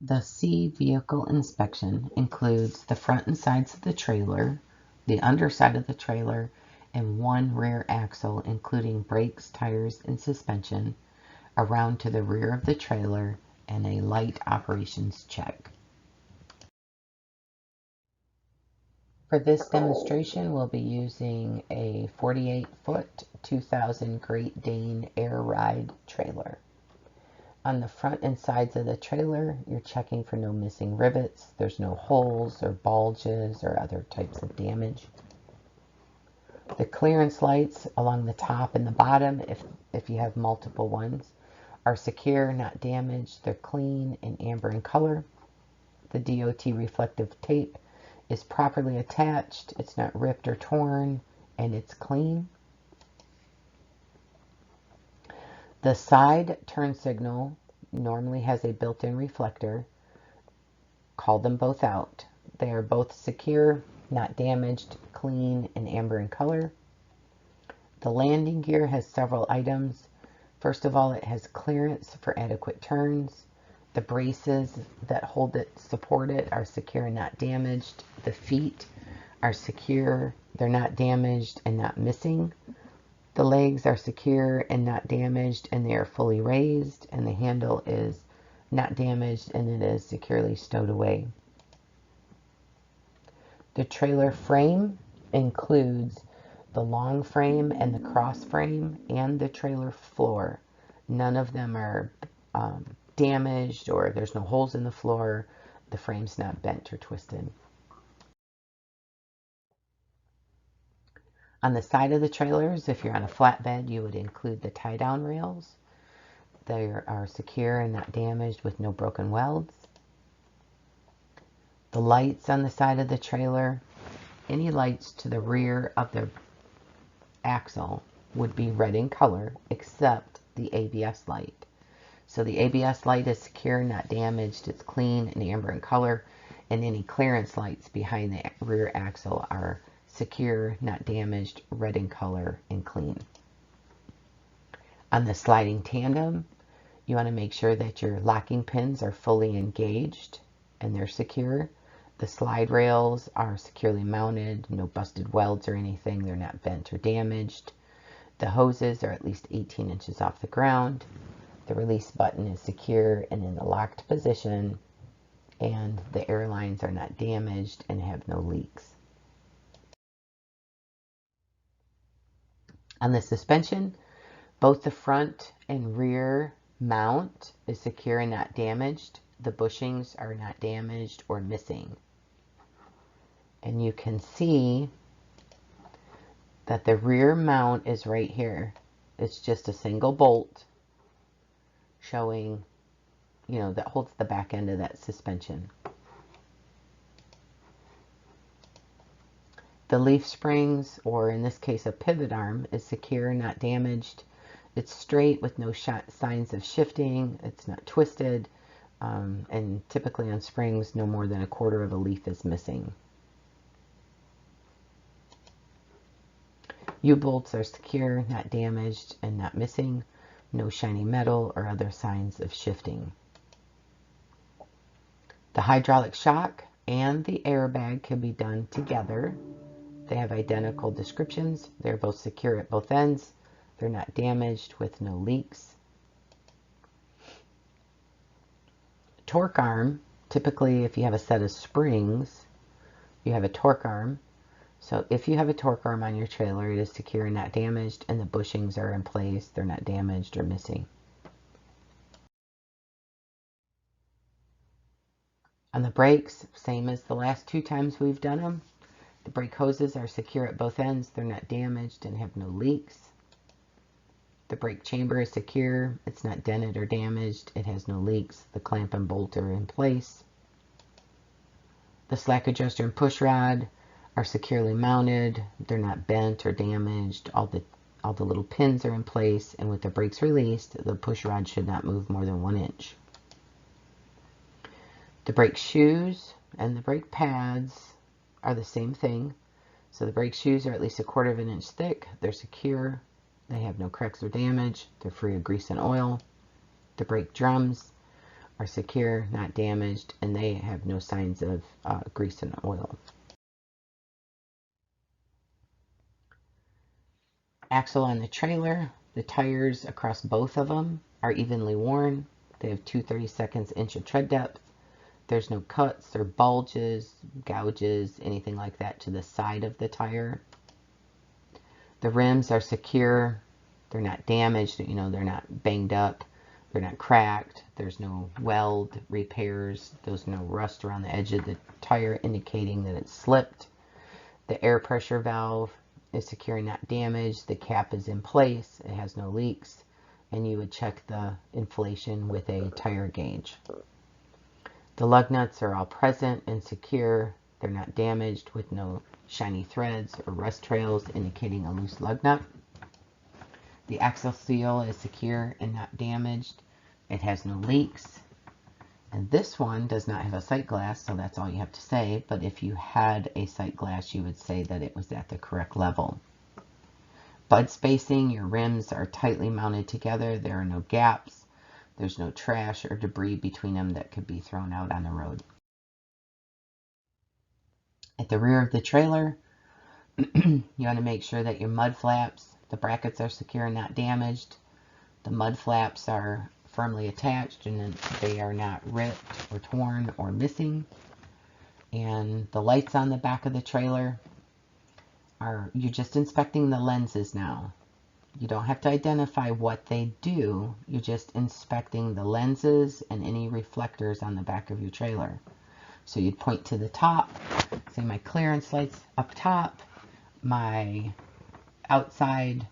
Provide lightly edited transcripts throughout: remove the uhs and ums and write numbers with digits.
The C vehicle inspection includes the front and sides of the trailer, the underside of the trailer, and one rear axle, including brakes, tires, and suspension, around to the rear of the trailer, and a light operations check. For this demonstration, we'll be using a 48-foot 2000 Great Dane Air Ride trailer. On the front and sides of the trailer, you're checking for no missing rivets. There's no holes or bulges or other types of damage. The clearance lights along the top and the bottom, if you have multiple ones, are secure, not damaged. They're clean and amber in color. The DOT reflective tape is properly attached. It's not ripped or torn, and it's clean. The side turn signal normally has a built-in reflector. Call them both out. They are both secure, not damaged, clean, and amber in color. The landing gear has several items. First of all, it has clearance for adequate turns. The braces that hold it, support it, are secure and not damaged. The feet are secure. They're not damaged and not missing. The legs are secure and not damaged, and they are fully raised, and the handle is not damaged and it is securely stowed away. The trailer frame includes the long frame and the cross frame and the trailer floor. None of them are damaged, or there's no holes in the floor. The frame's not bent or twisted. On the side of the trailers, if you're on a flatbed, you would include the tie-down rails. They are secure and not damaged with no broken welds. The lights on the side of the trailer, any lights to the rear of the axle would be red in color, except the ABS light. So the ABS light is secure, not damaged. It's clean and amber in color. And any clearance lights behind the rear axle are secure, not damaged, red in color, and clean. On the sliding tandem, you want to make sure that your locking pins are fully engaged and they're secure. The slide rails are securely mounted, no busted welds or anything. They're not bent or damaged. The hoses are at least 18 inches off the ground. The release button is secure and in the locked position, and the air lines are not damaged and have no leaks. On the suspension, both the front and rear mount is secure and not damaged. The bushings are not damaged or missing. And you can see that the rear mount is right here. It's just a single bolt showing, that holds the back end of that suspension. The leaf springs, or in this case a pivot arm, is secure, not damaged. It's straight with no signs of shifting. It's not twisted. And typically on springs, no more than a quarter of a leaf is missing. U-bolts are secure, not damaged, and not missing. No shiny metal or other signs of shifting. The hydraulic shock and the airbag can be done together. They have identical descriptions. They're both secure at both ends. They're not damaged with no leaks. Torque arm, typically if you have a set of springs, you have a torque arm. So if you have a torque arm on your trailer, it is secure and not damaged, and the bushings are in place. They're not damaged or missing. On the brakes, same as the last two times we've done them. The brake hoses are secure at both ends. They're not damaged and have no leaks. The brake chamber is secure. It's not dented or damaged. It has no leaks. The clamp and bolt are in place. The slack adjuster and push rod are securely mounted. They're not bent or damaged. All the little pins are in place, and with the brakes released, the push rod should not move more than 1 inch. The brake shoes and the brake pads are the same thing. So the brake shoes are at least 1/4 of an inch thick. They're secure. They have no cracks or damage. They're free of grease and oil. The brake drums are secure, not damaged, and they have no signs of grease and oil. Axle on the trailer, the tires across both of them are evenly worn. They have 2/32 inch of tread depth. There's no cuts or bulges, gouges, anything like that to the side of the tire. The rims are secure. They're not damaged, you know, they're not banged up. They're not cracked. There's no weld repairs. There's no rust around the edge of the tire indicating that it's slipped. The air pressure valve is secure and not damaged. The cap is in place. It has no leaks. And you would check the inflation with a tire gauge. The lug nuts are all present and secure. They're not damaged with no shiny threads or rust trails indicating a loose lug nut. The axle seal is secure and not damaged. It has no leaks. And this one does not have a sight glass, so that's all you have to say. But if you had a sight glass, you would say that it was at the correct level. Bud spacing, your rims are tightly mounted together. There are no gaps. There's no trash or debris between them that could be thrown out on the road. At the rear of the trailer, you want to make sure that your mud flaps, the brackets are secure and not damaged. The mud flaps are firmly attached and they are not ripped or torn or missing. And the lights on the back of the trailer you're just inspecting the lenses now. You don't have to identify what they do. You're just inspecting the lenses and any reflectors on the back of your trailer. So you'd point to the top, say my clearance lights up top, my outside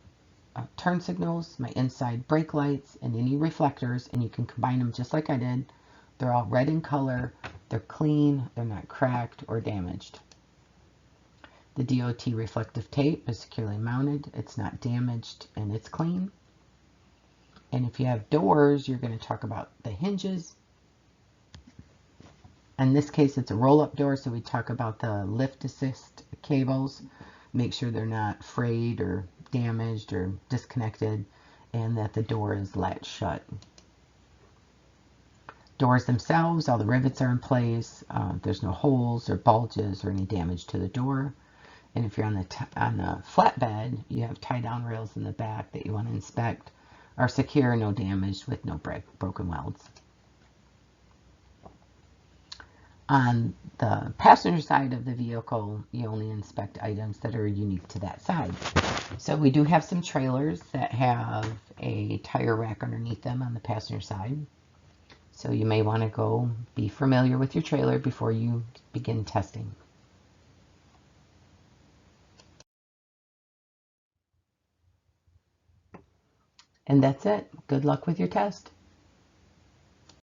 turn signals, my inside brake lights, and any reflectors, and you can combine them just like I did. They're all red in color, they're clean, they're not cracked or damaged. The DOT reflective tape is securely mounted, it's not damaged, and it's clean. And if you have doors, you're going to talk about the hinges. In this case, it's a roll-up door, so we talk about the lift assist cables. Make sure they're not frayed or damaged or disconnected, and that the door is latched shut. Doors themselves, all the rivets are in place. There's no holes or bulges or any damage to the door. And if you're on the flatbed, you have tie-down rails in the back that you want to inspect. Are secure, no damage, with no broken welds. On the passenger side of the vehicle, you only inspect items that are unique to that side. So we do have some trailers that have a tire rack underneath them on the passenger side. So you may want to go be familiar with your trailer before you begin testing. And that's it. Good luck with your test.